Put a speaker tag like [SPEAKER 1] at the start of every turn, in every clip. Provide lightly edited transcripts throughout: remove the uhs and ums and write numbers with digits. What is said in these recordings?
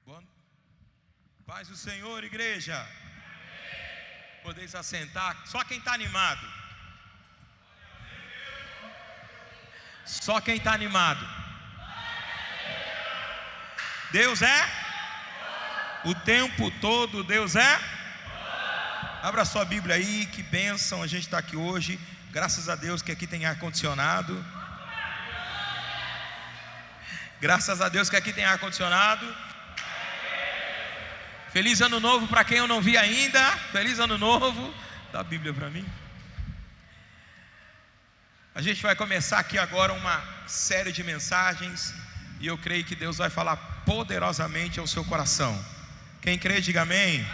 [SPEAKER 1] Boa paz do Senhor, igreja. Podeis assentar. Só quem está animado. Só quem está animado. Deus é? O tempo todo Deus é? Abra sua Bíblia aí, que bênção a gente está aqui hoje. Graças a Deus que aqui tem ar-condicionado. Graças a Deus que aqui tem ar-condicionado. Feliz ano novo para quem eu não vi ainda. Feliz ano novo. Dá a Bíblia para mim. A gente vai começar aqui agora uma série de mensagens. E eu creio que Deus vai falar poderosamente ao seu coração. Quem crê, diga amém.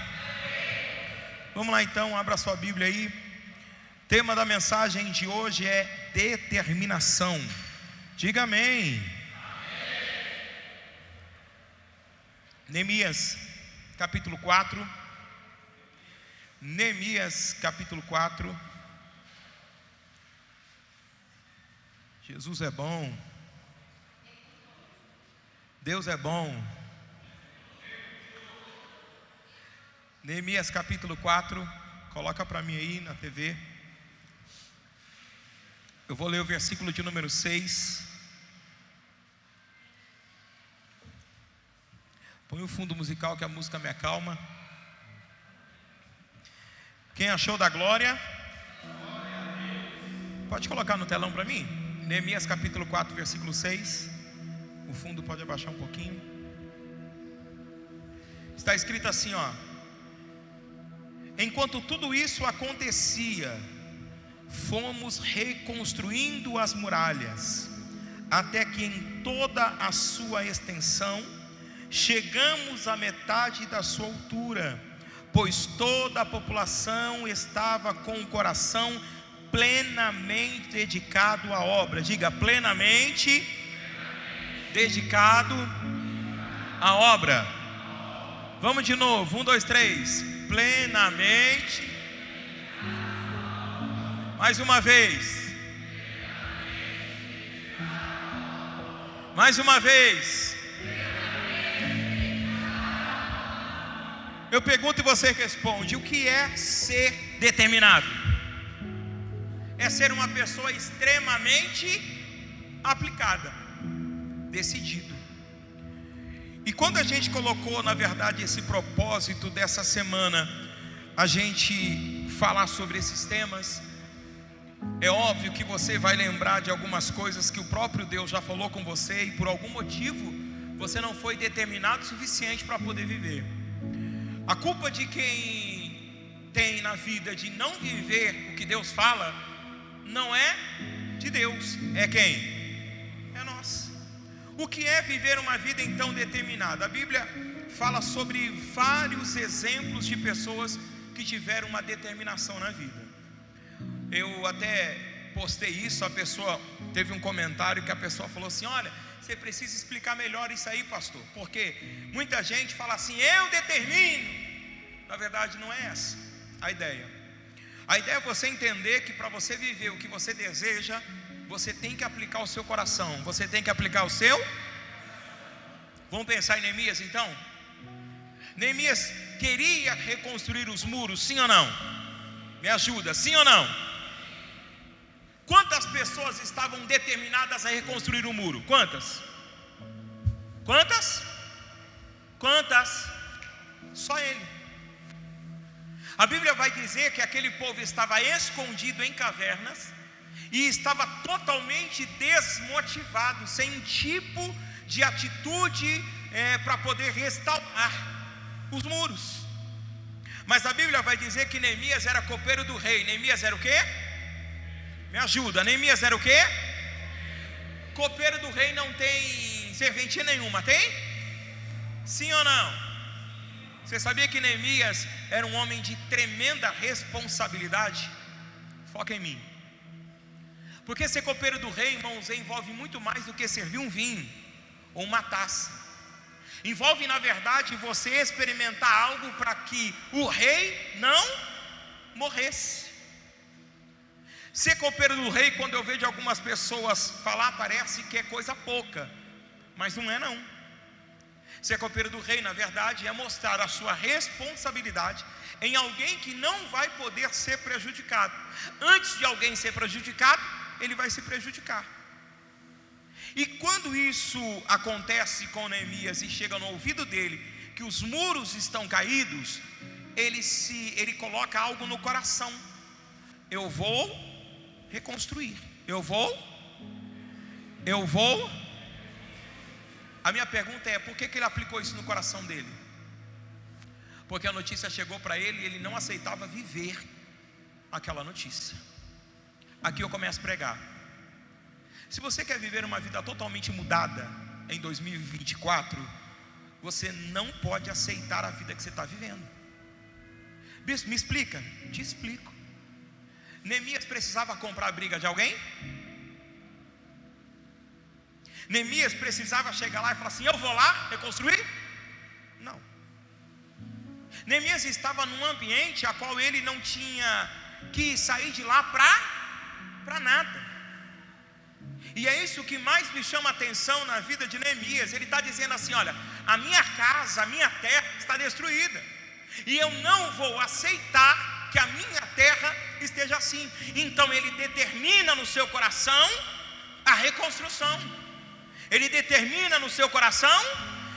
[SPEAKER 1] Vamos lá então, abra sua Bíblia aí. O tema da mensagem de hoje é determinação. Diga amém. Neemias capítulo 4. Neemias capítulo 4. Jesus é bom. Deus é bom. Neemias capítulo 4. Coloca para mim aí na TV. Eu vou ler o versículo de número 6. Põe o fundo musical que a música me acalma. Quem achou da glória? Pode colocar no telão para mim? Neemias capítulo 4, versículo 6. O fundo pode abaixar um pouquinho. Está escrito assim, ó: enquanto tudo isso acontecia, fomos reconstruindo as muralhas, até que em toda a sua extensão chegamos à metade da sua altura, pois toda a população estava com o coração plenamente dedicado à obra. Diga, plenamente dedicado à obra. Vamos de novo, 1, 2, 3. Plenamente. Mais uma vez. Mais uma vez. Eu pergunto e você responde: o que é ser determinado? É ser uma pessoa extremamente aplicada, decidido. E quando a gente colocou, na verdade, esse propósito dessa semana, a gente falar sobre esses temas, é óbvio que você vai lembrar de algumas coisas que o próprio Deus já falou com você, e por algum motivo você não foi determinado o suficiente para poder viver. A culpa de quem tem na vida de não viver o que Deus fala não é de Deus, é quem? É nós. O que é viver uma vida então determinada? A Bíblia fala sobre vários exemplos de pessoas que tiveram uma determinação na vida. Eu até postei isso, a pessoa teve um comentário que a pessoa falou assim: olha, você precisa explicar melhor isso aí, pastor, porque muita gente fala assim, eu determino. Na verdade não é essa a ideia. A ideia é você entender que para você viver o que você deseja, você tem que aplicar o seu coração. Você tem que aplicar o seu. Vamos pensar em Neemias então. Neemias queria reconstruir os muros, sim ou não? Me ajuda, sim ou não? Quantas pessoas estavam determinadas a reconstruir o muro? Quantas? Quantas? Quantas? Só ele. A Bíblia vai dizer que aquele povo estava escondido em cavernas e estava totalmente desmotivado, sem tipo de atitude para poder restaurar os muros. Mas a Bíblia vai dizer que Neemias era copeiro do rei. Neemias era o quê? Me ajuda, Neemias era o quê? Copeiro do rei não tem serventia nenhuma, tem? Sim ou não? Você sabia que Neemias era um homem de tremenda responsabilidade? Foca em mim. Porque ser copeiro do rei, irmãos, envolve muito mais do que servir um vinho ou uma taça. Envolve, na verdade, você experimentar algo para que o rei não morresse. Ser copeiro do rei, quando eu vejo algumas pessoas falar, parece que é coisa pouca, mas não é não. Ser copeiro do rei, na verdade, é mostrar a sua responsabilidade em alguém que não vai poder ser prejudicado. Antes de alguém ser prejudicado, ele vai se prejudicar. E quando isso acontece com Neemias e chega no ouvido dele, que os muros estão caídos, ele coloca algo no coração: eu vou reconstruir, eu vou. A minha pergunta é: por que ele aplicou isso no coração dele? Porque a notícia chegou para ele e ele não aceitava viver aquela notícia. Aqui eu começo a pregar. Se você quer viver uma vida totalmente mudada em 2024, você não pode aceitar a vida que você está vivendo. Bispo, me explica? Te explico. Neemias precisava comprar a briga de alguém? Neemias precisava chegar lá e falar assim: eu vou lá reconstruir? Não. Neemias estava num ambiente a qual ele não tinha que sair de lá para nada. E é isso que mais me chama a atenção na vida de Neemias. Ele está dizendo assim: olha, a minha casa, a minha terra está destruída, e eu não vou aceitar que a minha terra esteja assim. Então ele determina no seu coração a reconstrução. Ele determina no seu coração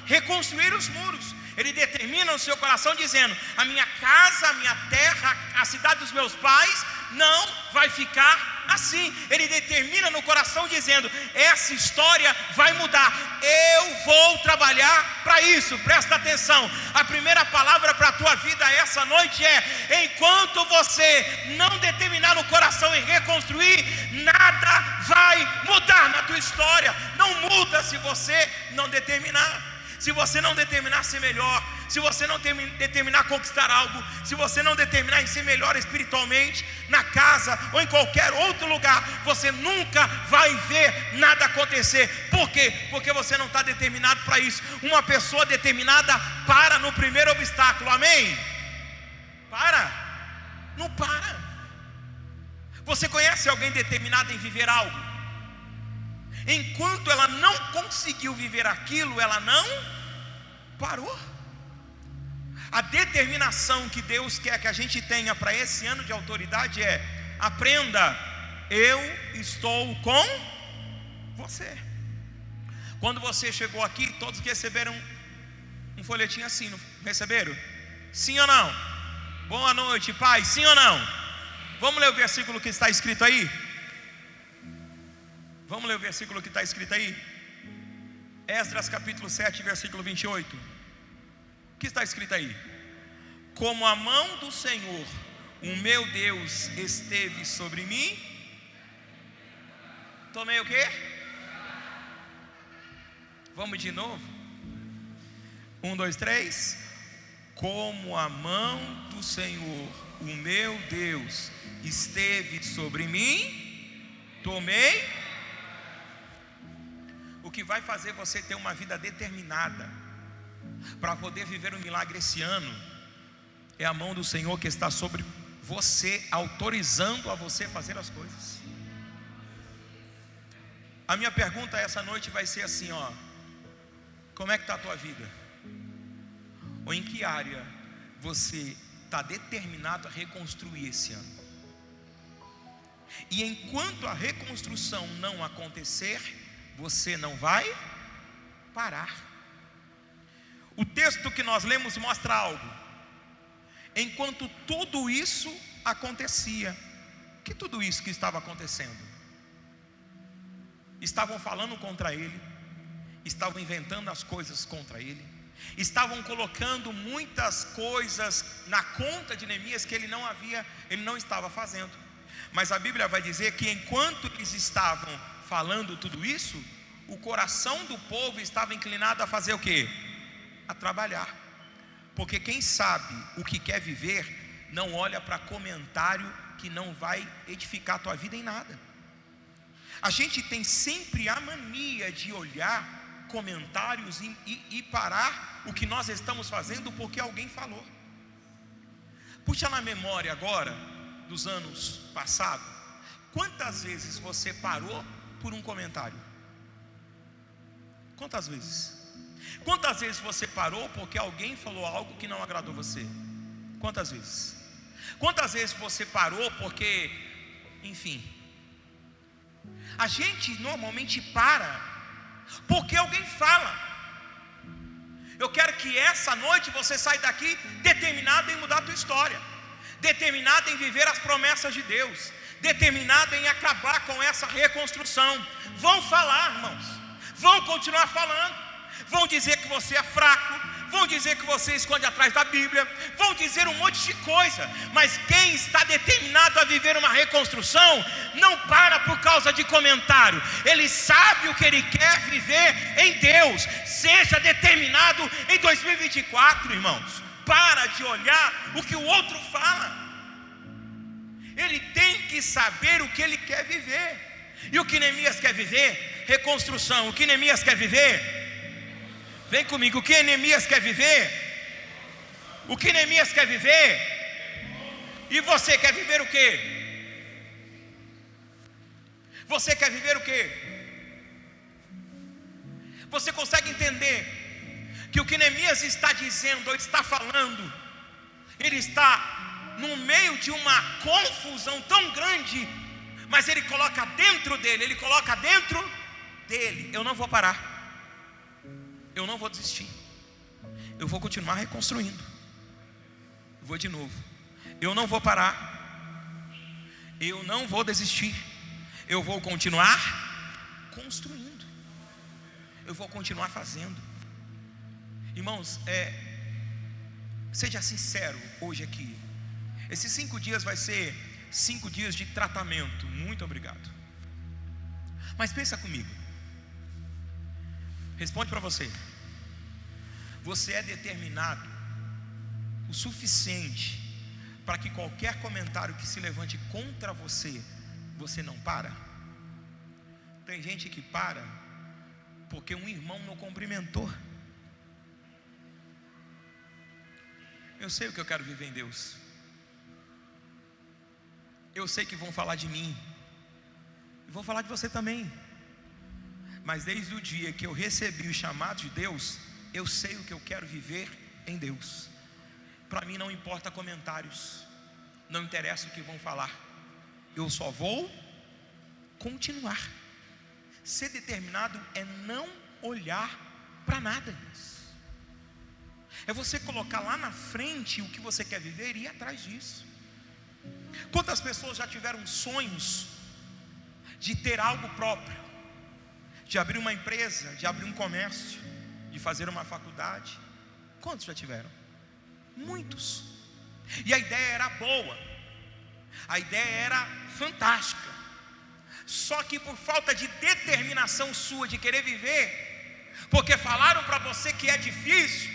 [SPEAKER 1] reconstruir os muros. Ele determina no seu coração dizendo: a minha casa, a minha terra, a cidade dos meus pais não vai ficar assim. Ele determina no coração dizendo: essa história vai mudar, eu vou trabalhar para isso. Presta atenção, a primeira palavra para a tua vida essa noite é: enquanto você não determinar no coração em reconstruir, nada vai mudar na tua história. Não muda se você não determinar. Se você não determinar ser melhor, se você não determinar conquistar algo, se você não determinar em ser melhor espiritualmente, na casa ou em qualquer outro lugar, você nunca vai ver nada acontecer. Por quê? Porque você não está determinado para isso. Uma pessoa determinada para no primeiro obstáculo, amém? Não para. Você conhece alguém determinado em viver algo? Enquanto ela não conseguiu viver aquilo, ela não parou. A determinação que Deus quer que a gente tenha para esse ano de autoridade é: aprenda, eu estou com você. Quando você chegou aqui, todos receberam um folhetinho assim, não receberam? Sim ou não? Boa noite, pai, sim ou não? Vamos ler o versículo que está escrito aí? Vamos ler o versículo que está escrito aí? Esdras capítulo 7, versículo 28. O que está escrito aí? Como a mão do Senhor, o meu Deus, esteve sobre mim. Tomei o quê? Vamos de novo? 1, 2, 3. Como a mão do Senhor, o meu Deus, esteve sobre mim, tomei. O que vai fazer você ter uma vida determinada para poder viver um milagre esse ano é a mão do Senhor que está sobre você, autorizando a você fazer as coisas. A minha pergunta essa noite vai ser assim, ó: como é que está a tua vida? Ou em que área você está determinado a reconstruir esse ano? E enquanto a reconstrução não acontecer, você não vai parar. O texto que nós lemos mostra algo. Enquanto tudo isso acontecia, que tudo isso que estava acontecendo? Estavam falando contra ele, estavam inventando as coisas contra ele, estavam colocando muitas coisas na conta de Neemias que ele não estava fazendo. Mas a Bíblia vai dizer que enquanto eles estavam falando tudo isso, o coração do povo estava inclinado a fazer o quê? A trabalhar. Porque quem sabe o que quer viver, não olha para comentário que não vai edificar a tua vida em nada. A gente tem sempre a mania de olhar comentários e parar o que nós estamos fazendo porque alguém falou. Puxa na memória agora dos anos passados, quantas vezes você parou por um comentário? Quantas vezes? Quantas vezes você parou porque alguém falou algo que não agradou você? Quantas vezes? Quantas vezes você parou porque, enfim, a gente normalmente para porque alguém fala. Eu quero que essa noite você saia daqui determinado em mudar a tua história, determinado em viver as promessas de Deus, determinado em acabar com essa reconstrução. Vão falar, irmãos, vão continuar falando, vão dizer que você é fraco, vão dizer que você esconde atrás da Bíblia, vão dizer um monte de coisa, mas quem está determinado a viver uma reconstrução, não para por causa de comentário, ele sabe o que ele quer viver em Deus. Seja determinado em 2024, irmãos, para de olhar o que o outro fala, ele tem que saber o que ele quer viver. E o que Neemias quer viver? Reconstrução. O que Neemias quer viver? Vem comigo, o que Neemias quer viver? O que Neemias quer viver? E você quer viver o quê? Você quer viver o quê? Você consegue entender que o que Neemias está dizendo, ou está falando, ele está no meio de uma confusão tão grande, mas ele coloca dentro dele, eu não vou parar, eu não vou desistir, eu vou continuar reconstruindo. Vou de novo, eu não vou parar, eu não vou desistir, eu vou continuar construindo, eu vou continuar fazendo. Irmãos, seja sincero hoje aqui. Esses 5 dias vai ser 5 dias de tratamento. Muito obrigado. Mas pensa comigo. Responde para você. Você é determinado o suficiente para que qualquer comentário que se levante contra você, você não para? Tem gente que para porque um irmão não cumprimentou. Eu sei o que eu quero viver em Deus. Eu sei que vão falar de mim, e vão falar de você também. Mas desde o dia que eu recebi o chamado de Deus, eu sei o que eu quero viver em Deus. Para mim não importa comentários, não interessa o que vão falar, eu só vou continuar. Ser determinado é não olhar para nada. É você colocar lá na frente o que você quer viver e ir atrás disso. Quantas pessoas já tiveram sonhos de ter algo próprio, de abrir uma empresa, de abrir um comércio, de fazer uma faculdade? Quantos já tiveram? Muitos. E a ideia era boa, a ideia era fantástica, só que por falta de determinação sua de querer viver, porque falaram para você que é difícil,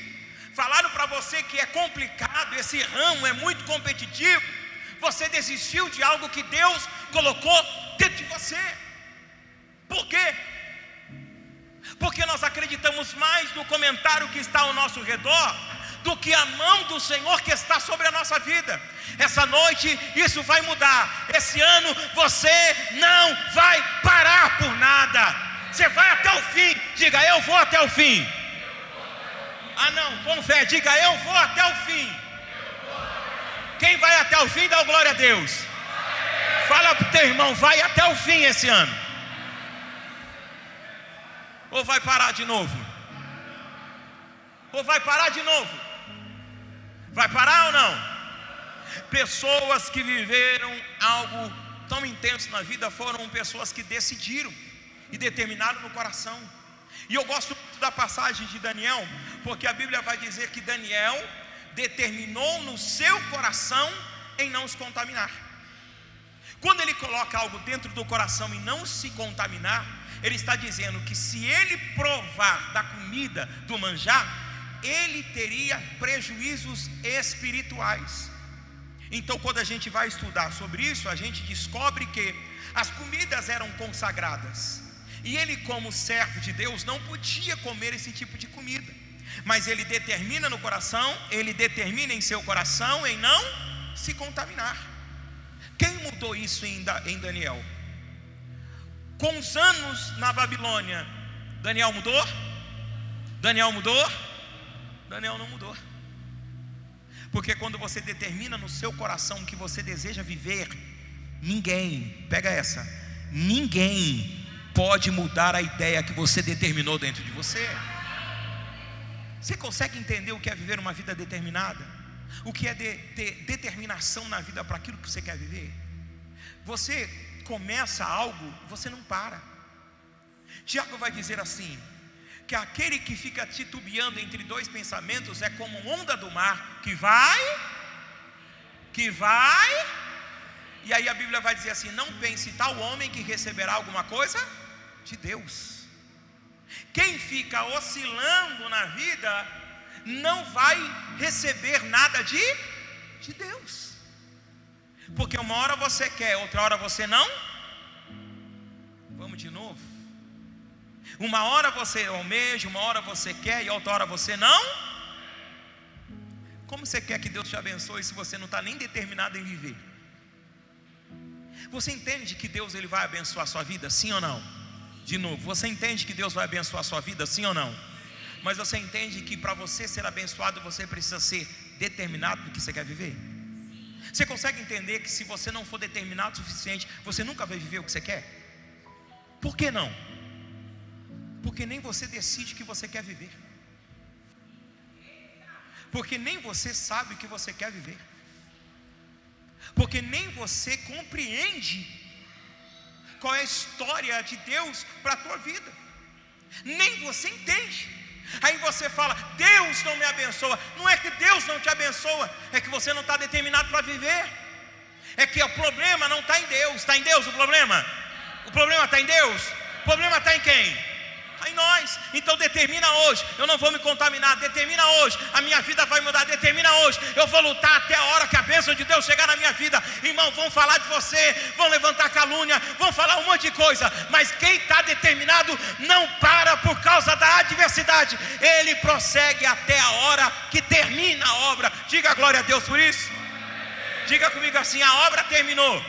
[SPEAKER 1] falaram para você que é complicado, esse ramo é muito competitivo, você desistiu de algo que Deus colocou dentro de você. Por quê? Porque nós acreditamos mais no comentário que está ao nosso redor do que a mão do Senhor que está sobre a nossa vida. Essa noite isso vai mudar. Esse ano você não vai parar por nada. Você vai até o fim. Diga, eu vou até o fim. Ah não, com fé, diga, eu vou até o fim. Quem vai até o fim, dá glória a Deus. Fala para o teu irmão, vai até o fim esse ano. Ou vai parar de novo? Ou vai parar de novo? Vai parar ou não? Pessoas que viveram algo tão intenso na vida foram pessoas que decidiram e determinaram no coração. E eu gosto muito da passagem de Daniel, porque a Bíblia vai dizer que Daniel determinou no seu coração em não se contaminar. Quando ele coloca algo dentro do coração e não se contaminar, ele está dizendo que se ele provar da comida, do manjar, ele teria prejuízos espirituais. Então quando a gente vai estudar sobre isso, a gente descobre que as comidas eram consagradas, e ele, como servo de Deus, não podia comer esse tipo de comida. Mas ele determina no coração, ele determina em seu coração em não se contaminar. Quem mudou isso em Daniel? Com os anos na Babilônia, Daniel mudou? Daniel mudou? Daniel não mudou. Porque quando você determina no seu coração que você deseja viver, ninguém, pega essa, ninguém pode mudar a ideia que você determinou dentro de você. Você consegue entender o que é viver uma vida determinada? O que é ter determinação na vida para aquilo que você quer viver? Você começa algo, você não para. Tiago vai dizer assim, que aquele que fica titubeando entre dois pensamentos é como onda do mar, que vai, e aí a Bíblia vai dizer assim, não pense tal homem que receberá alguma coisa de Deus. Quem fica oscilando na vida, não vai receber nada de Deus. Porque uma hora você quer, outra hora você não. Vamos de novo. Uma hora você almeja, uma hora você quer e outra hora você não. Como você quer que Deus te abençoe se você não está nem determinado em viver? Você entende que Deus ele vai abençoar a sua vida, sim ou não? De novo, você entende que Deus vai abençoar a sua vida, sim ou não? Mas você entende que para você ser abençoado, você precisa ser determinado no que você quer viver? Você consegue entender que se você não for determinado o suficiente, você nunca vai viver o que você quer? Por que não? Porque nem você decide o que você quer viver. Porque nem você sabe o que você quer viver. Porque nem você compreende qual é a história de Deus para a tua vida. Nem você entende. Aí você fala, Deus não me abençoa. Não é que Deus não te abençoa, é que você não está determinado para viver. É que o problema não está em Deus. Está em Deus o problema? O problema está em Deus? O problema está em quem? Em nós. Então determina hoje, eu não vou me contaminar. Determina hoje, a minha vida vai mudar. Determina hoje, eu vou lutar até a hora que a bênção de Deus chegar na minha vida. Irmão, vão falar de você, vão levantar calúnia, vão falar um monte de coisa, mas quem está determinado não para por causa da adversidade. Ele prossegue até a hora que termina a obra. Diga glória a Deus por isso. Diga comigo assim, a obra terminou.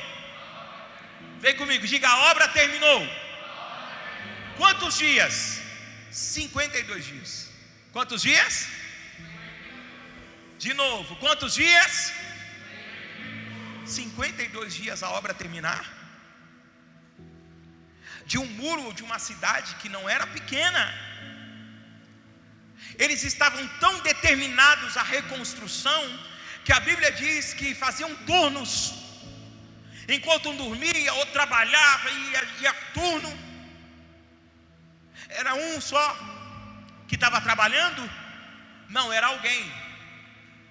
[SPEAKER 1] Vem comigo, diga, a obra terminou. Quantos dias? 52 dias. Quantos dias? De novo, quantos dias? 52 dias a obra terminar. De um muro de uma cidade que não era pequena. Eles estavam tão determinados à reconstrução que a Bíblia diz que faziam turnos. Enquanto um dormia, outro trabalhava, ia turno. Era um só que estava trabalhando? Não, era alguém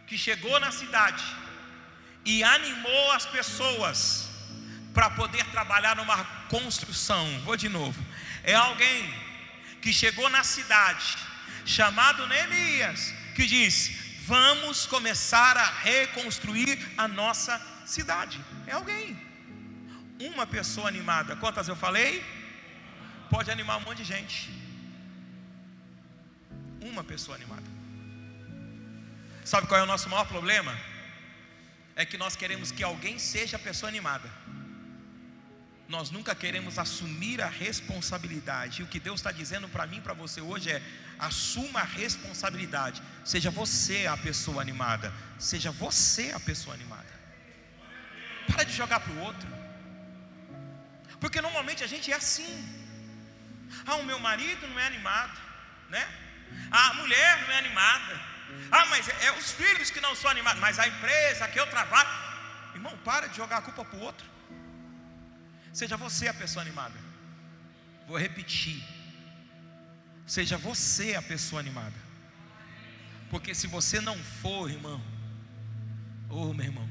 [SPEAKER 1] que chegou na cidade e animou as pessoas para poder trabalhar numa construção. Vou de novo. É alguém que chegou na cidade, chamado Neemias, que disse, vamos começar a reconstruir a nossa cidade. É alguém. Uma pessoa animada. Quantas eu falei? Pode animar um monte de gente. Uma pessoa animada. Sabe qual é o nosso maior problema? É que nós queremos que alguém seja a pessoa animada. Nós nunca queremos assumir a responsabilidade. E o que Deus está dizendo para mim e para você hoje é: assuma a responsabilidade. Seja você a pessoa animada. Seja você a pessoa animada. Para de jogar para o outro. Porque normalmente a gente é assim. Ah, o meu marido não é animado, né? A mulher não é animada. Ah, mas é os filhos que não são animados. Mas a empresa que eu trabalho. Irmão, para de jogar a culpa para o outro. Seja você a pessoa animada. Vou repetir. Seja você a pessoa animada. Porque se você não for, irmão, meu irmão,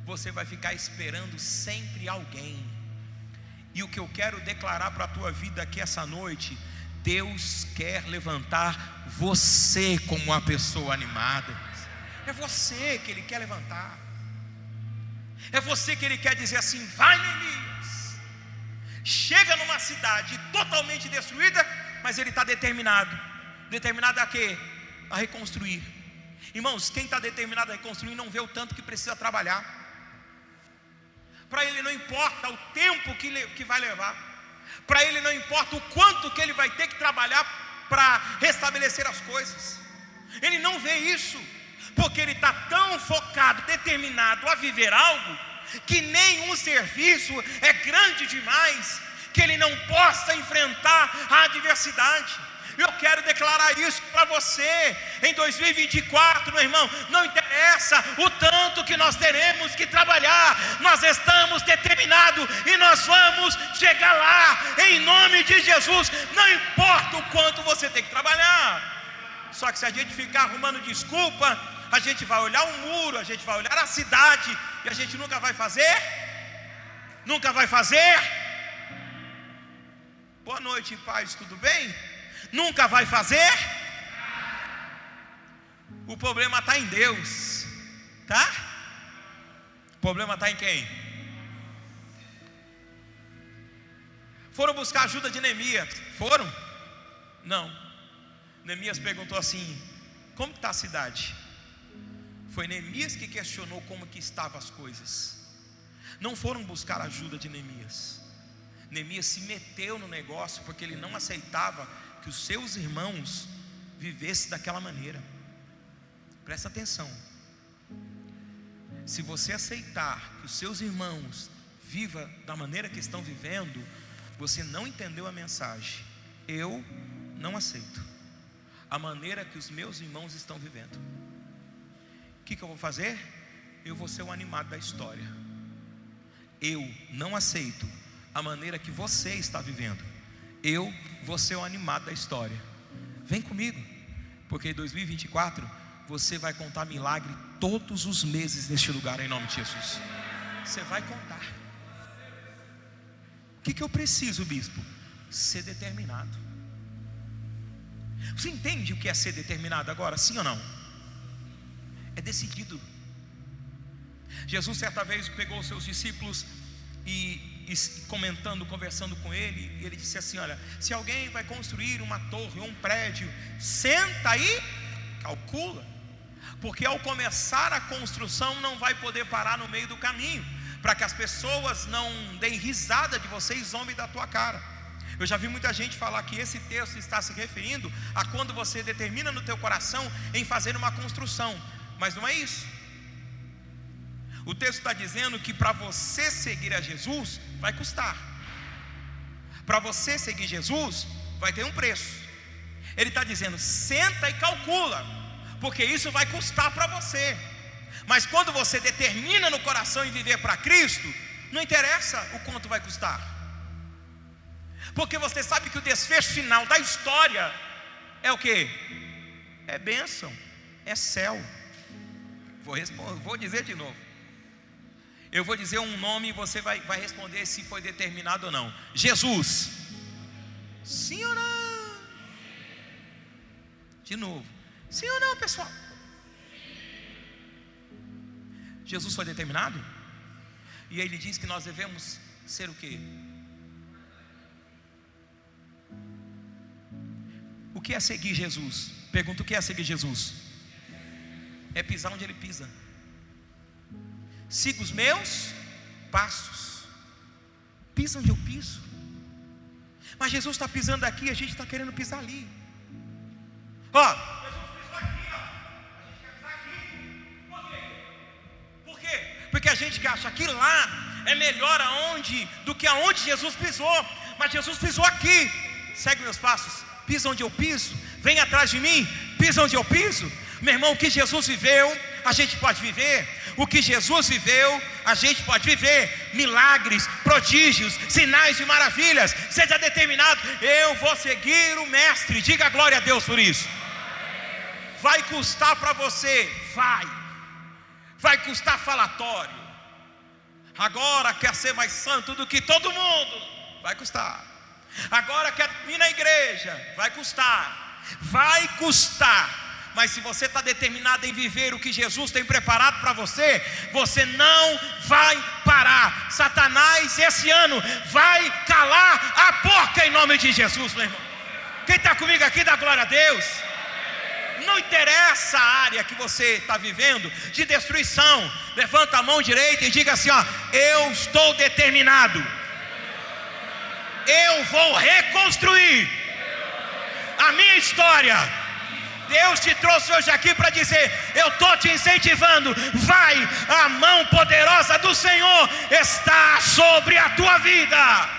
[SPEAKER 1] você vai ficar esperando sempre alguém. E o que eu quero declarar para a tua vida aqui essa noite: Deus quer levantar você como uma pessoa animada. É você que Ele quer levantar. É você que Ele quer dizer assim: vai, Neemias. Chega numa cidade totalmente destruída, mas Ele está determinado. Determinado a quê? A reconstruir. Irmãos, quem está determinado a reconstruir não vê o tanto que precisa trabalhar. Para ele não importa o tempo que vai levar. Para ele não importa o quanto que ele vai ter que trabalhar para restabelecer as coisas. Ele não vê isso, porque ele está tão focado, determinado a viver algo, que nenhum serviço é grande demais que ele não possa enfrentar a adversidade. Eu quero declarar isso para você em 2024, meu irmão. Não interessa o tanto que nós teremos que trabalhar, nós estamos determinados e nós vamos chegar lá, em nome de Jesus. Não importa o quanto você tem que trabalhar. Só que se a gente ficar arrumando desculpa, a gente vai olhar o muro, a gente vai olhar a cidade, e a gente nunca vai fazer. Boa noite, paz, tudo bem? Nunca vai fazer. O problema está em Deus, tá? O problema está em quem? Foram buscar ajuda de Neemias? Foram? Não. Neemias perguntou assim: como está a cidade? Foi Neemias que questionou como que estavam as coisas. Não foram buscar ajuda de Neemias. Neemias se meteu no negócio porque ele não aceitava que os seus irmãos vivessem daquela maneira. Presta atenção. Se você aceitar que os seus irmãos vivam da maneira que estão vivendo, você não entendeu a mensagem. Eu não aceito a maneira que os meus irmãos estão vivendo. O que eu vou fazer? Eu vou ser o animado da história. Eu não aceito a maneira que você está vivendo. Eu vou ser o animado da história. Vem comigo, porque em 2024 você vai contar milagre todos os meses neste lugar, em nome de Jesus. Você vai contar. O que eu preciso, bispo? Ser determinado. Você entende o que é ser determinado agora? Sim ou não? É decidido. Jesus certa vez pegou os seus discípulos e comentando, conversando com ele, e ele disse assim: olha, se alguém vai construir uma torre ou um prédio, senta aí, calcula, porque ao começar a construção não vai poder parar no meio do caminho, para que as pessoas não deem risada de você e zombem da tua cara. Eu já vi muita gente falar que esse texto está se referindo a quando você determina no teu coração em fazer uma construção, mas não é isso. O texto está dizendo que para você seguir a Jesus vai custar. Para você seguir Jesus vai ter um preço. Ele está dizendo: senta e calcula, porque isso vai custar para você. Mas quando você determina no coração em viver para Cristo, não interessa o quanto vai custar, porque você sabe que o desfecho final da história é o quê? É bênção, é céu. Vou dizer de novo. Eu vou dizer um nome e você vai responder se foi determinado ou não. Jesus. Sim ou não? De novo. Sim ou não, pessoal? Jesus foi determinado? E ele diz que nós devemos ser o quê? O que é seguir Jesus? Pergunta: o que é seguir Jesus? É pisar onde ele pisa. Siga os meus passos. Pisa onde eu piso. Mas Jesus está pisando aqui, a gente está querendo pisar ali. Ó, Jesus pisou aqui, ó. A gente quer pisar aqui. Por quê? Por quê? Porque a gente acha que lá é melhor do que aonde Jesus pisou. Mas Jesus pisou aqui. Segue meus passos. Pisa onde eu piso. Vem atrás de mim. Pisa onde eu piso. Meu irmão, o que Jesus viveu, a gente pode viver. O que Jesus viveu, a gente pode viver. Milagres, prodígios, sinais e maravilhas. Seja determinado: eu vou seguir o Mestre. Diga glória a Deus por isso. Vai custar para você. Vai custar falatório. Agora quer ser mais santo do que todo mundo. Vai custar. Agora quer vir na igreja. Vai custar. Mas se você está determinado em viver o que Jesus tem preparado para você, você não vai parar. Satanás esse ano vai calar a boca em nome de Jesus, meu irmão. Quem está comigo aqui dá glória a Deus. Não interessa a área que você está vivendo de destruição. Levanta a mão direita e diga assim: ó, eu estou determinado. Eu vou reconstruir a minha história. Deus te trouxe hoje aqui para dizer: eu estou te incentivando, vai, a mão poderosa do Senhor está sobre a tua vida.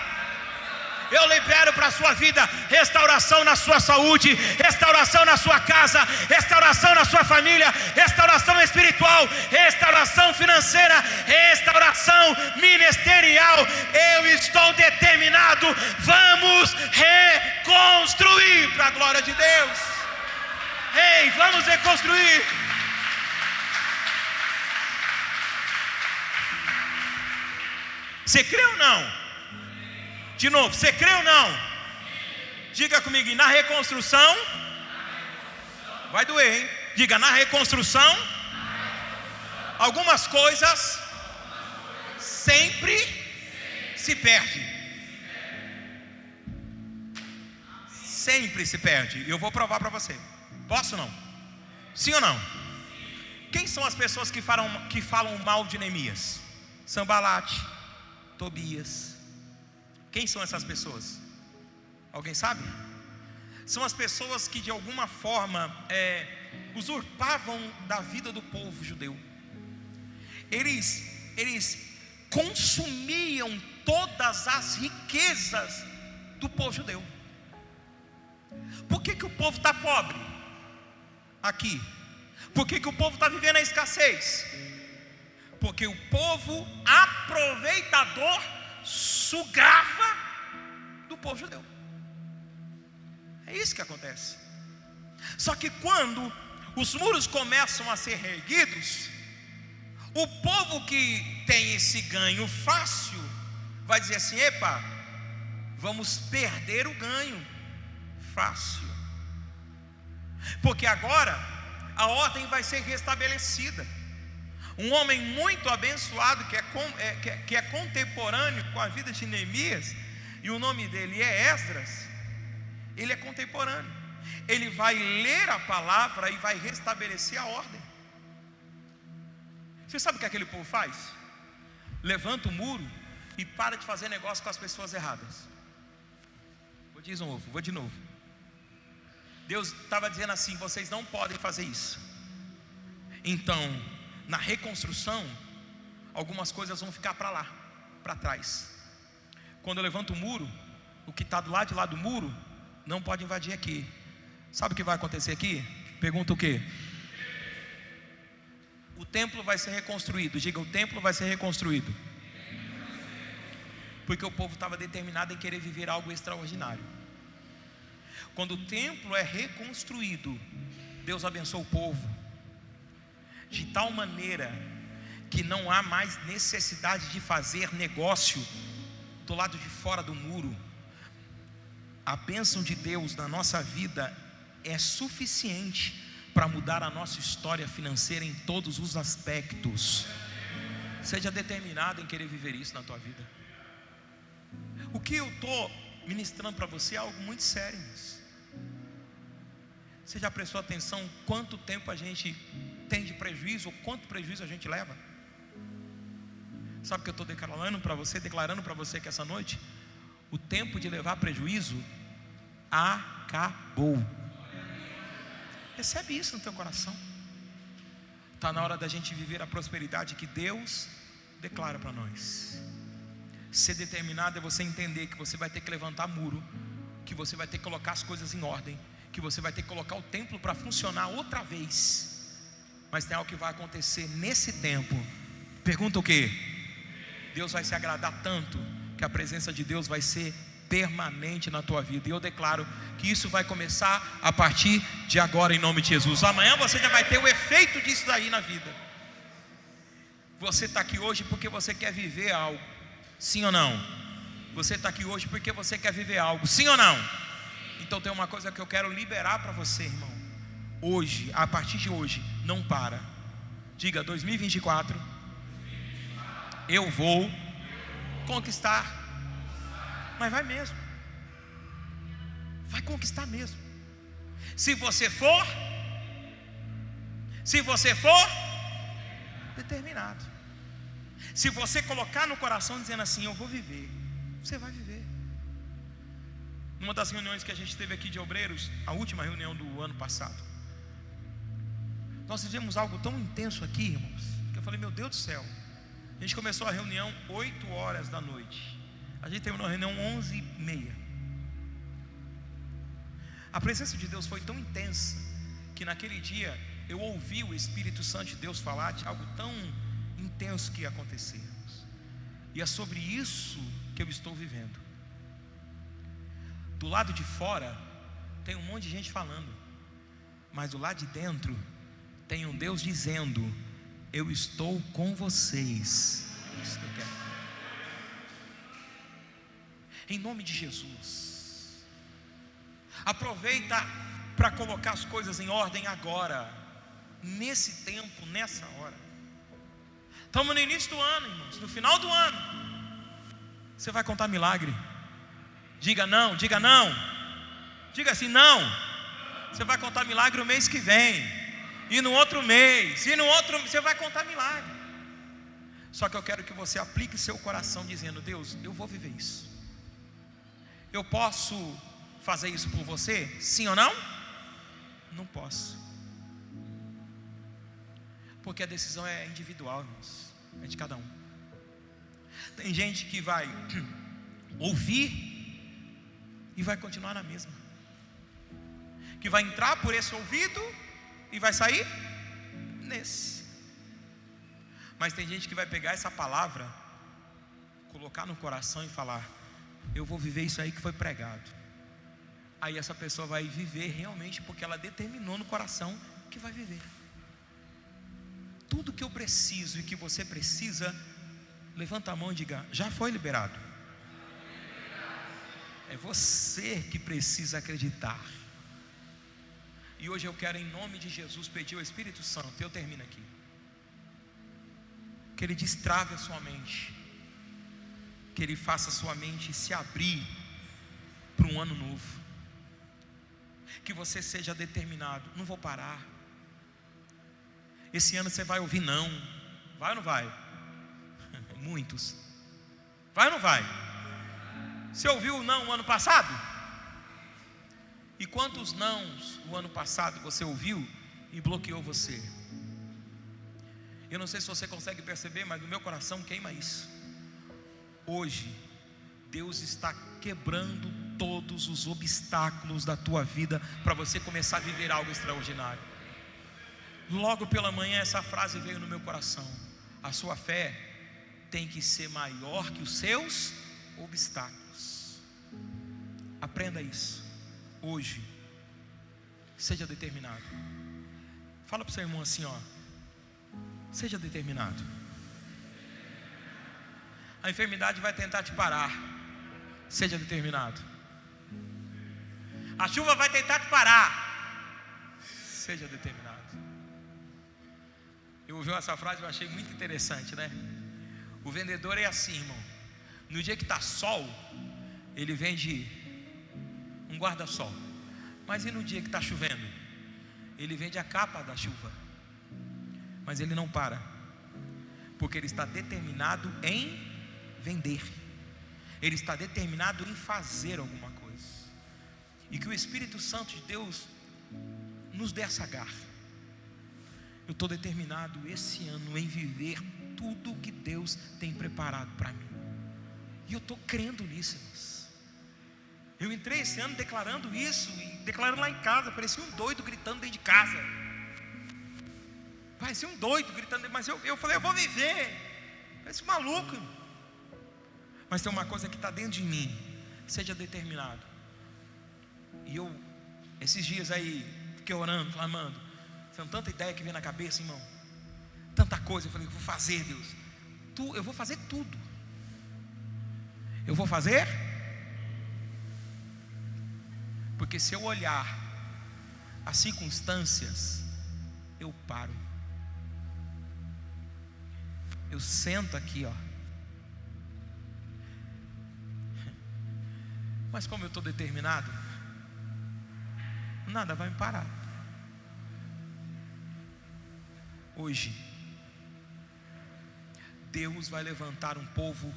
[SPEAKER 1] Eu libero para a sua vida restauração na sua saúde, restauração na sua casa, restauração na sua família, restauração espiritual, restauração financeira, restauração ministerial. Eu estou determinado, vamos reconstruir para a glória de Deus. Ei, vamos reconstruir. Você crê ou não? De novo, você crê ou não? Diga comigo, na reconstrução, vai doer, hein? Diga, na reconstrução, algumas coisas sempre se perdem. Sempre se perde. Eu vou provar para você. Posso ou não? Sim ou não? Quem são as pessoas que falam mal de Neemias? Sambalate, Tobias. Quem são essas pessoas? Alguém sabe? São as pessoas que de alguma forma usurpavam da vida do povo judeu. Eles consumiam todas as riquezas do povo judeu. Por que o povo está pobre aqui? Por que o povo está vivendo a escassez? Porque o povo aproveitador sugava do povo judeu. É isso que acontece. Só que quando os muros começam a ser reerguidos, o povo que tem esse ganho fácil vai dizer assim: epa, vamos perder o ganho fácil, porque agora a ordem vai ser restabelecida. Um homem muito abençoado que é contemporâneo com a vida de Neemias, e o nome dele é Esdras. Ele é contemporâneo. Ele vai ler a palavra e vai restabelecer a ordem. Você sabe o que aquele povo faz? Levanta o muro e para de fazer negócio com as pessoas erradas. Vou de novo. Deus estava dizendo assim: vocês não podem fazer isso. Então, na reconstrução, algumas coisas vão ficar para lá, para trás. Quando eu levanto o muro, o que está do lado de lá do muro não pode invadir aqui. Sabe o que vai acontecer aqui? Pergunta o quê? O templo vai ser reconstruído. Diga, o templo vai ser reconstruído. Porque o povo estava determinado em querer viver algo extraordinário. Quando o templo é reconstruído, Deus abençoa o povo de tal maneira que não há mais necessidade de fazer negócio do lado de fora do muro. A bênção de Deus na nossa vida é suficiente para mudar a nossa história financeira em todos os aspectos. Seja determinado em querer viver isso na tua vida. O que eu estou ministrando para você é algo muito sério. Você já prestou atenção quanto tempo a gente tem de prejuízo, ou quanto prejuízo a gente leva? Sabe o que eu estou declarando para você que essa noite o tempo de levar prejuízo acabou. Recebe isso no teu coração. Está na hora da gente viver a prosperidade que Deus declara para nós. Ser determinado é você entender que você vai ter que levantar muro, que você vai ter que colocar as coisas em ordem, que você vai ter que colocar o templo para funcionar outra vez. Mas tem algo que vai acontecer nesse tempo. Pergunta o quê? Deus vai se agradar tanto que a presença de Deus vai ser permanente na tua vida. E eu declaro que isso vai começar a partir de agora, em nome de Jesus. Amanhã você já vai ter o efeito disso daí na vida. Você está aqui hoje porque você quer viver algo. Sim ou não? Você está aqui hoje porque você quer viver algo. Sim ou não? Então tem uma coisa que eu quero liberar para você, irmão. Hoje, a partir de hoje, não para. Diga, 2024 eu vou conquistar. Mas vai mesmo. Vai conquistar mesmo. Se você for determinado. Se você colocar no coração dizendo assim: eu vou viver, você vai viver. Numa das reuniões que a gente teve aqui de obreiros, a última reunião do ano passado, nós fizemos algo tão intenso aqui, irmãos, que eu falei, meu Deus do céu. A gente começou a reunião 8 horas da noite. A gente terminou a reunião 11h30. A presença de Deus foi tão intensa que naquele dia eu ouvi o Espírito Santo de Deus falar de algo tão intenso que ia acontecer. E é sobre isso que eu estou vivendo. Do lado de fora tem um monte de gente falando, mas do lado de dentro tem um Deus dizendo: eu estou com vocês. Isso que eu quero. Em nome de Jesus, aproveita para colocar as coisas em ordem agora, nesse tempo, nessa hora. Estamos no início do ano, irmãos. No final do ano você vai contar milagre. Diga não, diga não. Diga assim, não. Você vai contar milagre o mês que vem, e no outro mês, e no outro, você vai contar milagre. Só que eu quero que você aplique seu coração dizendo: Deus, eu vou viver isso. Eu posso fazer isso por você? Sim ou não? Não posso. Porque a decisão é individual, irmãos. É de cada um. Tem gente que vai ouvir e vai continuar na mesma, que vai entrar por esse ouvido e vai sair nesse. Mas tem gente que vai pegar essa palavra, colocar no coração e falar: eu vou viver isso aí que foi pregado. Aí essa pessoa vai viver realmente, porque ela determinou no coração que vai viver. Tudo que eu preciso e que você precisa, levanta a mão e diga: já foi liberado. É você que precisa acreditar. E hoje eu quero, em nome de Jesus, pedir ao Espírito Santo, eu termino aqui, que Ele destrave a sua mente, que Ele faça a sua mente se abrir para um ano novo, que você seja determinado. Não vou parar. Esse ano você vai ouvir não. Vai ou não vai? Muitos. Vai ou não vai? Você ouviu o não o ano passado? E quantos nãos o ano passado você ouviu e bloqueou você? Eu não sei se você consegue perceber, mas no meu coração queima isso. Hoje Deus está quebrando todos os obstáculos da tua vida para você começar a viver algo extraordinário. Logo pela manhã essa frase veio no meu coração: a sua fé tem que ser maior que os seus obstáculos. Aprenda isso hoje. Seja determinado. Fala para o seu irmão assim, ó: seja determinado. A enfermidade vai tentar te parar. Seja determinado. A chuva vai tentar te parar. Seja determinado. Eu ouvi essa frase e eu achei muito interessante, né? O vendedor é assim, irmão. No dia que está sol, ele vende um guarda-sol. Mas e no dia que está chovendo? Ele vende a capa da chuva. Mas ele não para, porque ele está determinado em vender. Ele está determinado em fazer alguma coisa. E que o Espírito Santo de Deus nos dê essa garra. Eu estou determinado esse ano em viver tudo o que Deus tem preparado para mim. E eu estou crendo nisso, irmãos. Eu entrei esse ano declarando isso, e declarando lá em casa. Parecia um doido gritando dentro de casa. Parecia um doido gritando, mas eu falei: eu vou viver. Parece um maluco, irmão. Mas tem uma coisa que está dentro de mim: seja determinado. E eu, esses dias aí, fiquei orando, clamando. São tanta ideia que vem na cabeça, irmão. Tanta coisa. Eu falei: eu vou fazer, Deus. Eu vou fazer tudo. Eu vou fazer. Porque se eu olhar as circunstâncias, eu paro. Eu sento aqui, ó. Mas como eu estou determinado, nada vai me parar. Hoje Deus vai levantar um povo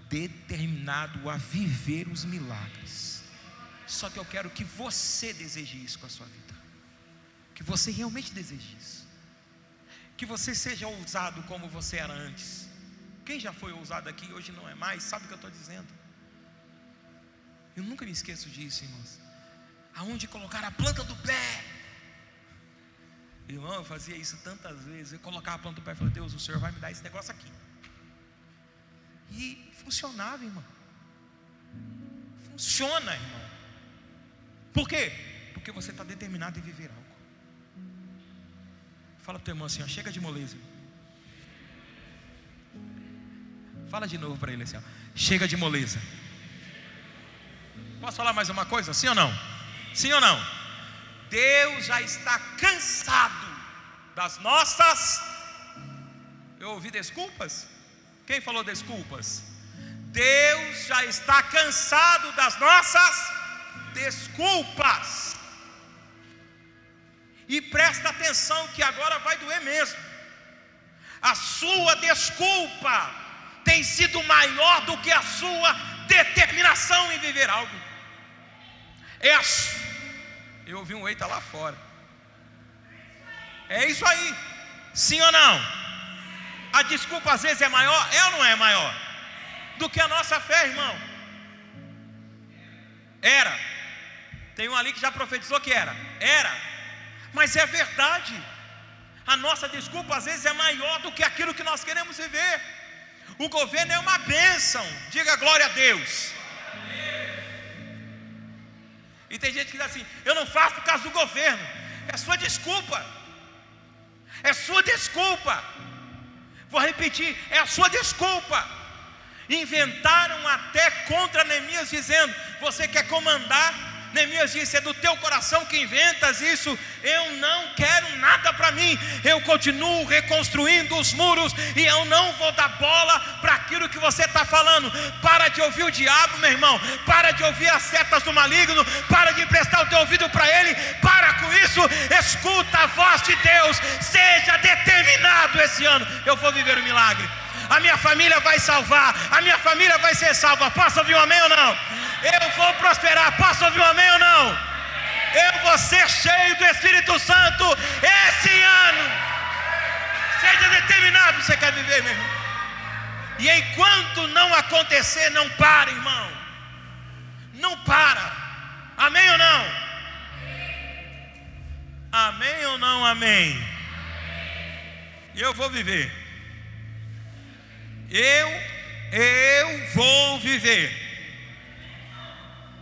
[SPEAKER 1] determinado a viver os milagres. Só que eu quero que você deseje isso com a sua vida, que você realmente deseje isso, que você seja ousado como você era antes. Quem já foi ousado aqui hoje não é mais, sabe o que eu estou dizendo? Eu nunca me esqueço disso, irmãos. Aonde colocar a planta do pé. Irmão, eu fazia isso tantas vezes. Eu colocava a planta do pé e falava: Deus, o Senhor vai me dar esse negócio aqui. E funcionava, irmão. Funciona, irmão. Por quê? Porque você está determinado em viver algo. Fala para o teu irmão assim, ó, chega de moleza. Fala de novo para ele assim, ó, chega de moleza. Posso falar mais uma coisa? Sim ou não? Sim ou não? Deus já está cansado das nossas... Eu ouvi desculpas? Quem falou desculpas? Deus já está cansado das nossas desculpas. E presta atenção que agora vai doer mesmo. A sua desculpa tem sido maior do que a sua determinação em viver algo. Eu ouvi um eita lá fora. É isso aí. Sim ou não? A desculpa às vezes é maior, é ou não é maior do que a nossa fé, irmão? Era. Tem um ali que já profetizou que era. Mas é verdade. A nossa desculpa às vezes é maior do que aquilo que nós queremos viver. O governo é uma bênção. Diga glória a Deus. E tem gente que diz assim: eu não faço por causa do governo. É sua desculpa. É sua desculpa. Vou repetir, é a sua desculpa. Inventaram até contra Neemias dizendo: você quer comandar? Neemias disse: é do teu coração que inventas isso. Eu não quero nada para mim. Eu continuo reconstruindo os muros e eu não vou dar bola para aquilo que você está falando. Para de ouvir o diabo, meu irmão. Para de ouvir as setas do maligno. Para de emprestar o teu ouvido para ele. Para com isso. Escuta a voz de Deus. Seja determinado esse ano. Eu vou viver um milagre. A minha família vai salvar. A minha família vai ser salva. Posso ouvir um amém ou não? Eu vou prosperar. Posso ouvir um amém ou não? Eu vou ser cheio do Espírito Santo esse ano. Seja determinado. Você quer viver, meu irmão? E enquanto não acontecer, não para, irmão. Não para. Amém ou não? Amém ou não? Amém. E eu vou viver. Eu vou viver.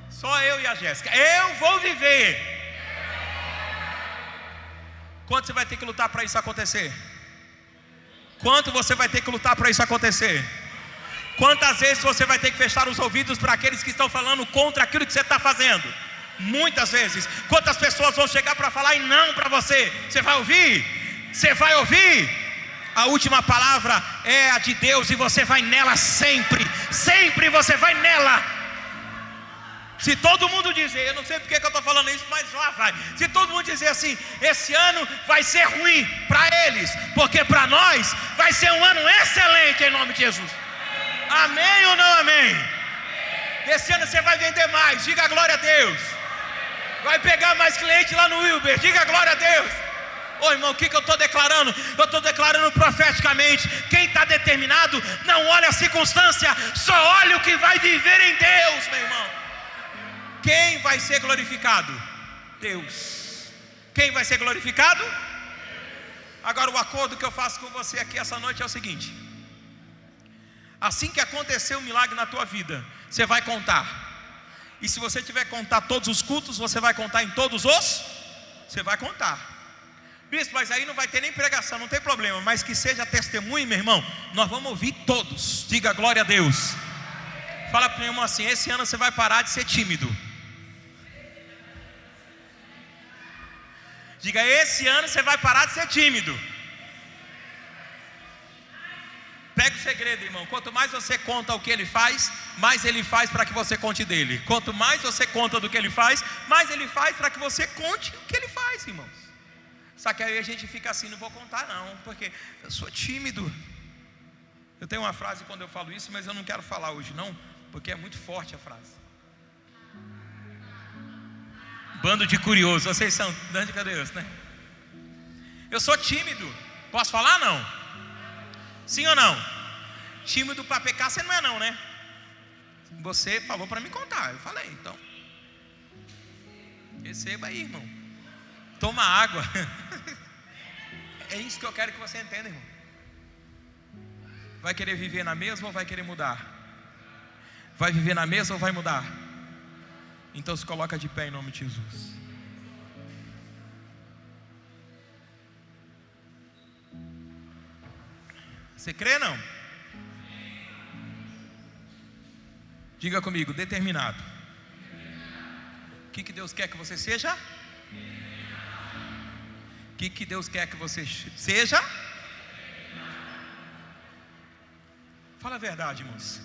[SPEAKER 1] Só eu e a Jéssica. Eu vou viver. Quanto você vai ter que lutar para isso acontecer? Quanto você vai ter que lutar para isso acontecer? Quantas vezes você vai ter que fechar os ouvidos para aqueles que estão falando contra aquilo que você está fazendo? Muitas vezes. Quantas pessoas vão chegar para falar e não para você? Você vai ouvir? Você vai ouvir? A última palavra é a de Deus e você vai nela sempre. Sempre você vai nela. Se todo mundo dizer, eu não sei porque que eu estou falando isso, mas lá vai. Se todo mundo dizer assim: esse ano vai ser ruim para eles, porque para nós vai ser um ano excelente em nome de Jesus. Amém ou não amém? Esse ano você vai vender mais, diga glória a Deus. Vai pegar mais cliente lá no Uber, diga glória a Deus. Ô irmão, o que eu estou declarando? Eu estou declarando profeticamente. Quem está determinado não olha a circunstância, só olha o que vai viver em Deus, meu irmão. Quem vai ser glorificado? Deus. Quem vai ser glorificado? Agora o acordo que eu faço com você aqui essa noite é o seguinte: assim que acontecer um milagre na tua vida, você vai contar. E se você tiver que contar todos os cultos, você vai contar em todos os? Você vai contar. Bispo, mas aí não vai ter nem pregação, não tem problema. Mas que seja testemunho, meu irmão. Nós vamos ouvir todos. Diga glória a Deus. Fala para o meu irmão assim: esse ano você vai parar de ser tímido. Diga: esse ano você vai parar de ser tímido. Pega o segredo, irmão. Quanto mais você conta o que ele faz, mais ele faz para que você conte dele. Quanto mais você conta do que ele faz, mais ele faz para que você conte o que ele faz, irmãos. Só que aí a gente fica assim: não vou contar não, porque eu sou tímido. Eu tenho uma frase quando eu falo isso, mas eu não quero falar hoje não, porque é muito forte a frase. Bando de curiosos, vocês são bando de curiosos, né? Eu sou tímido, posso falar não? Sim ou não? Tímido para pecar você não é não, né? Você falou para me contar, eu falei, então receba aí, irmão. Toma água. É isso que eu quero que você entenda, irmão. Vai querer viver na mesma ou vai querer mudar? Vai viver na mesma ou vai mudar? Então se coloca de pé em nome de Jesus. Você crê não? Diga comigo, determinado. O que Deus quer que você seja? O que Deus quer que você seja? Fala a verdade, irmãos.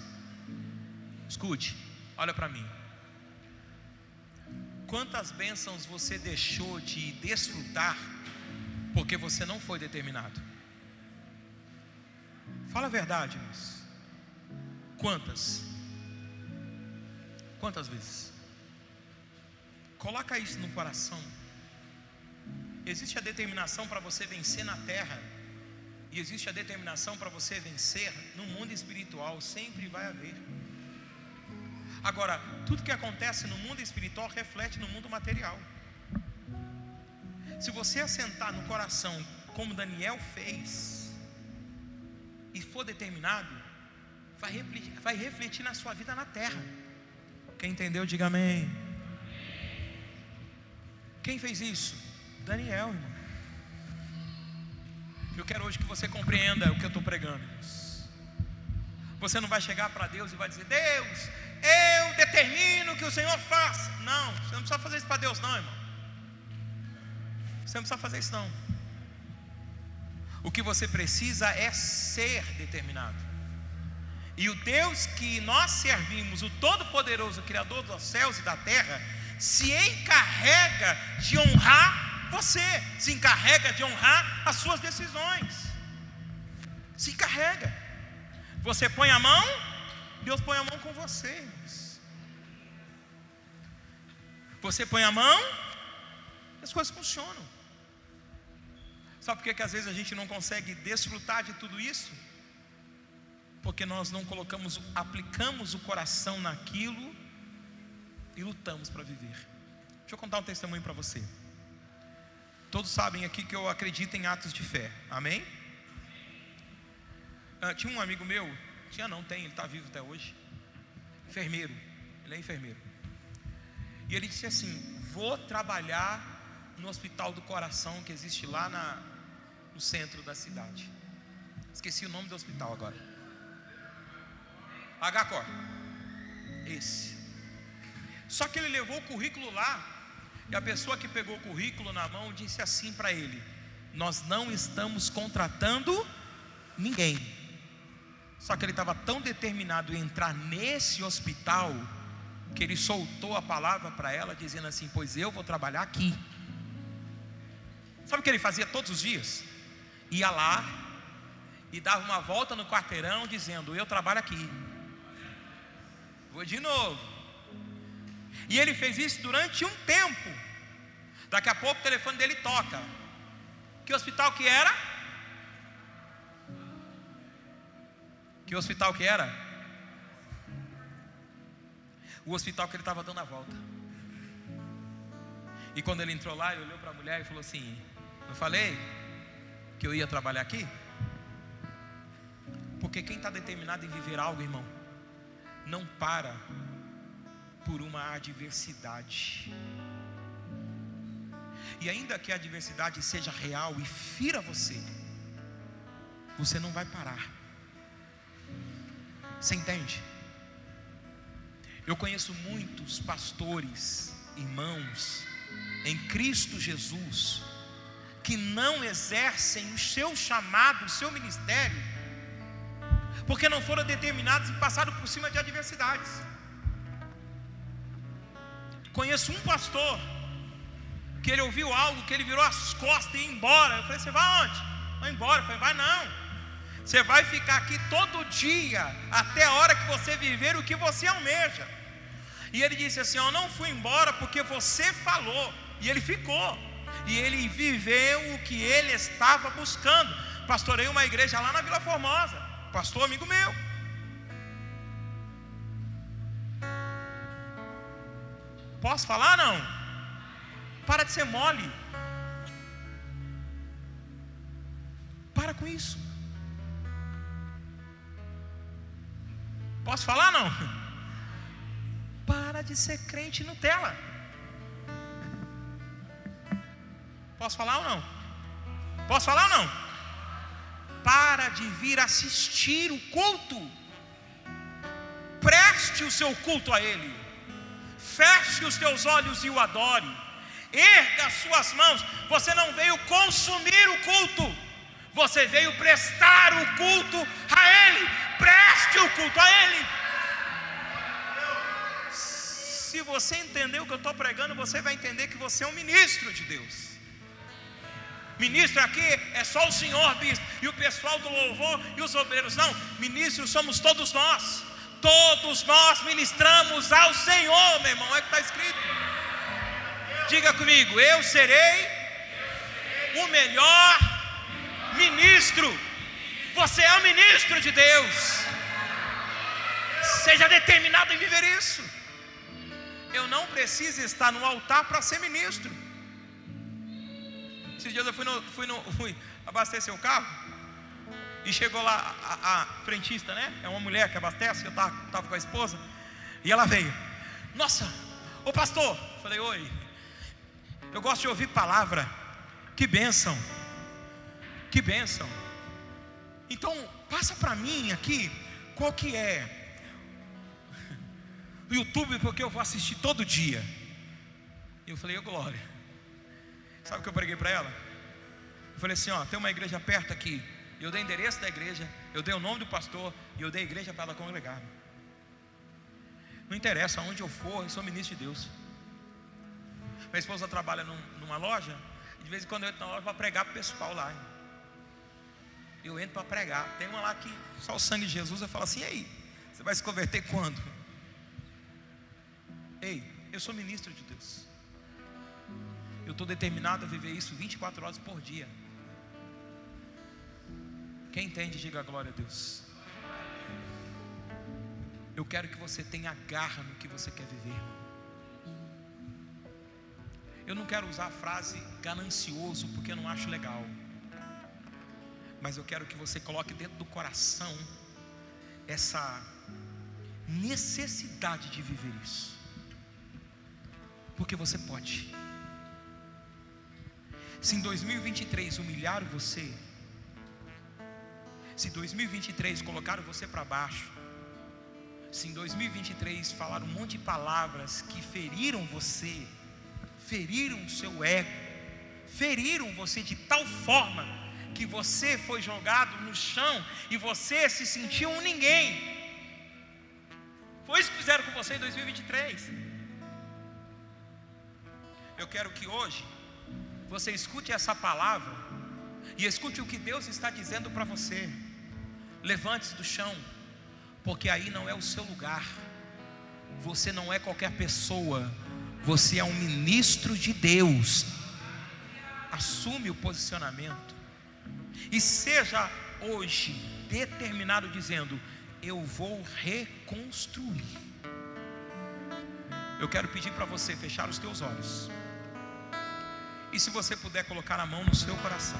[SPEAKER 1] Escute, olha para mim. Quantas bênçãos você deixou de desfrutar porque você não foi determinado? Fala a verdade, irmãos. Quantas? Quantas vezes? Coloca isso no coração. Existe a determinação para você vencer na terra, e existe a determinação para você vencer no mundo espiritual. Sempre vai haver. Agora, tudo que acontece no mundo espiritual reflete no mundo material. Se você assentar no coração como Daniel fez e for determinado, vai refletir na sua vida na terra. Quem entendeu, diga amém. Quem fez isso? Daniel, irmão. Eu quero hoje que você compreenda o que eu estou pregando. Você não vai chegar para Deus e vai dizer: Deus, eu determino que o Senhor faça. Não, você não precisa fazer isso para Deus não, irmão. Você não precisa fazer isso não. O que você precisa é ser determinado. E o Deus que nós servimos, o Todo-Poderoso, Criador dos céus e da terra, se encarrega de honrar você, se encarrega de honrar as suas decisões. Se encarrega. Você põe a mão, Deus põe a mão com você, irmãos. Você põe a mão, as coisas funcionam. Sabe por que às vezes a gente não consegue desfrutar de tudo isso? Porque nós não aplicamos o coração naquilo e lutamos para viver. Deixa eu contar um testemunho para você. Todos sabem aqui que eu acredito em atos de fé, amém? Tinha um amigo meu, ele está vivo até hoje, enfermeiro, ele é enfermeiro. E ele disse assim: vou trabalhar no hospital do coração que existe lá no centro da cidade. Esqueci o nome do hospital agora. HCOR. Esse. Só que ele levou o currículo lá, e a pessoa que pegou o currículo na mão disse assim para ele: nós não estamos contratando ninguém. Só que ele estava tão determinado em entrar nesse hospital que ele soltou a palavra para ela, dizendo assim: pois eu vou trabalhar aqui. Sabe o que ele fazia todos os dias? Ia lá e dava uma volta no quarteirão dizendo: eu trabalho aqui, vou de novo. E ele fez isso durante um tempo. Daqui a pouco o telefone dele toca. Que hospital que era? Que hospital que era? O hospital que ele estava dando a volta. E quando ele entrou lá, ele olhou para a mulher e falou assim: não falei que eu ia trabalhar aqui? Porque quem está determinado em viver algo, irmão, não para por uma adversidade. E ainda que a adversidade seja real e fira você não vai parar. Você entende? Eu conheço muitos pastores, irmãos em Cristo Jesus, que não exercem o seu chamado, o seu ministério, porque não foram determinados e passaram por cima de adversidades. Conheço um pastor que ele ouviu algo, que ele virou as costas e ia embora. Eu falei: você vai aonde? Vai embora. Eu falei: vai não. Você vai ficar aqui todo dia, até a hora que você viver o que você almeja. E ele disse assim: eu não fui embora porque você falou. E ele ficou. E ele viveu o que ele estava buscando. Pastorei uma igreja lá na Vila Formosa. Pastor amigo meu. Posso falar não? Para de ser mole. Para com isso. Posso falar não? Para de ser crente Nutella. Posso falar ou não? Posso falar ou não? Para de vir assistir o culto. Preste o seu culto a Ele. Feche os teus olhos e o adore. Erga as suas mãos. Você não veio consumir o culto, você veio prestar o culto a Ele. Preste o culto a Ele. Se você entender o que eu estou pregando, você vai entender que você é um ministro de Deus. Ministro aqui é só o senhor bispo e o pessoal do louvor e os obreiros. Não, ministros somos todos nós. Todos nós ministramos ao Senhor, meu irmão. É o que está escrito. Diga comigo: eu serei o melhor ministro. Você é um ministro de Deus. Seja determinado em viver isso. Eu não preciso estar no altar para ser ministro. Esses dias eu fui abastecer o carro. E chegou lá a frentista, né? É uma mulher que abastece. Eu estava com a esposa. E ela veio: nossa, ô pastor. Falei: oi. Eu gosto de ouvir palavra. Que bênção. Que bênção. Então passa para mim aqui qual que é o YouTube, porque eu vou assistir todo dia. E eu falei: ô glória. Sabe o que eu preguei para ela? Eu falei assim: ó, tem uma igreja perto aqui. Eu dei o endereço da igreja, eu dei o nome do pastor e eu dei a igreja para ela congregar. Não interessa aonde eu for, eu sou ministro de Deus. Minha esposa trabalha numa loja. De vez em quando eu entro na loja para pregar para o pessoal lá. Eu entro para pregar. Tem uma lá que só o sangue de Jesus. Eu falo assim: ei, você vai se converter quando? Ei, eu sou ministro de Deus. Eu estou determinado a viver isso 24 horas por dia. Quem entende, diga glória a Deus. Eu quero que você tenha garra no que você quer viver. Eu não quero usar a frase ganancioso, porque eu não acho legal. Mas eu quero que você coloque dentro do coração essa necessidade de viver isso. Porque você pode. Se em 2023 humilharam você, se em 2023 colocaram você para baixo, se em 2023 falaram um monte de palavras que feriram você, feriram o seu ego, feriram você de tal forma que você foi jogado no chão e você se sentiu um ninguém. Foi isso que fizeram com você em 2023. Eu quero que hoje você escute essa palavra e escute o que Deus está dizendo para você. Levante-se do chão, porque aí não é o seu lugar. Você não é qualquer pessoa, você é um ministro de Deus. Assume o posicionamento e seja hoje determinado dizendo: eu vou reconstruir. Eu quero pedir para você fechar os teus olhos. E se você puder colocar a mão no seu coração.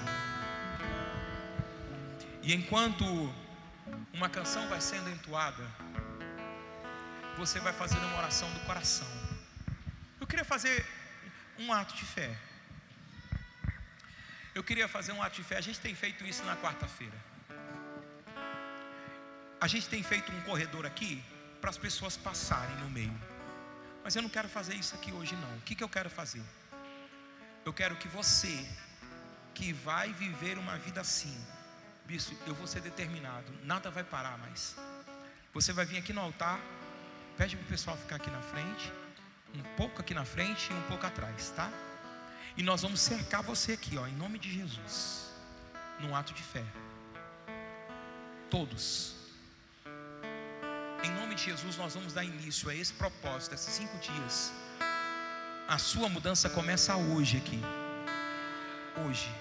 [SPEAKER 1] E enquanto uma canção vai sendo entoada, você vai fazer uma oração do coração. Eu queria fazer um ato de fé. Eu queria fazer um ato de fé. A gente tem feito isso na quarta-feira. A gente tem feito um corredor aqui para as pessoas passarem no meio. Mas eu não quero fazer isso aqui hoje não. O que eu quero fazer? Eu quero que você, que vai viver uma vida assim, bispo, eu vou ser determinado, nada vai parar mais. Você vai vir aqui no altar, pede para o pessoal ficar aqui na frente, um pouco aqui na frente e um pouco atrás, tá? E nós vamos cercar você aqui, ó, em nome de Jesus, num ato de fé. Todos. Em nome de Jesus, nós vamos dar início a esse propósito, esses 5 dias. A sua mudança começa hoje aqui. Hoje.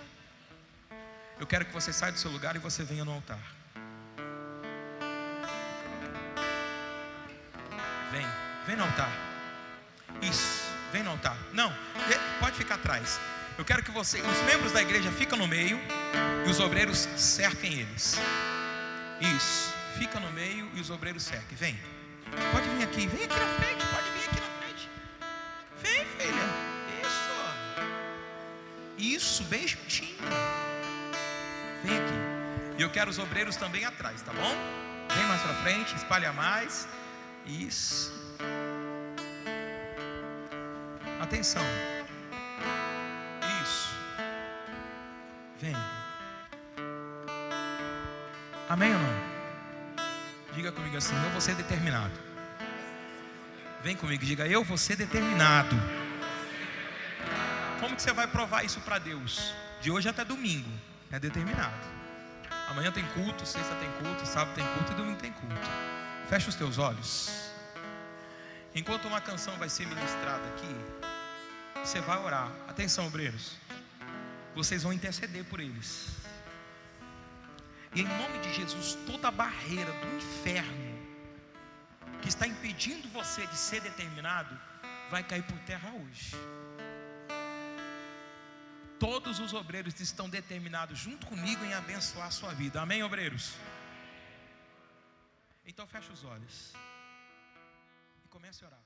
[SPEAKER 1] Eu quero que você saia do seu lugar e você venha no altar. Vem no altar. Isso, vem no altar. Não, pode ficar atrás. Eu quero que os membros da igreja ficam no meio e os obreiros cerquem eles. Isso, fica no meio e os obreiros cerquem. Vem, pode vir aqui, vem aqui na frente, pode vir aqui na frente. Vem, filha. Isso, bem juntinho. Vem aqui. E eu quero os obreiros também atrás, tá bom? Vem mais pra frente, espalha mais. Isso. Atenção. Isso. Vem. Amém ou não? Diga comigo assim: eu vou ser determinado. Vem comigo, diga: eu vou ser determinado. Como que você vai provar isso para Deus? De hoje até domingo. É determinado. Amanhã tem culto, sexta tem culto, sábado tem culto e domingo tem culto. Fecha os teus olhos. Enquanto uma canção vai ser ministrada aqui, você vai orar. Atenção, obreiros. Vocês vão interceder por eles. E em nome de Jesus, toda barreira do inferno que está impedindo você de ser determinado vai cair por terra hoje. Todos os obreiros estão determinados junto comigo em abençoar a sua vida. Amém, obreiros? Então feche os olhos e comece a orar.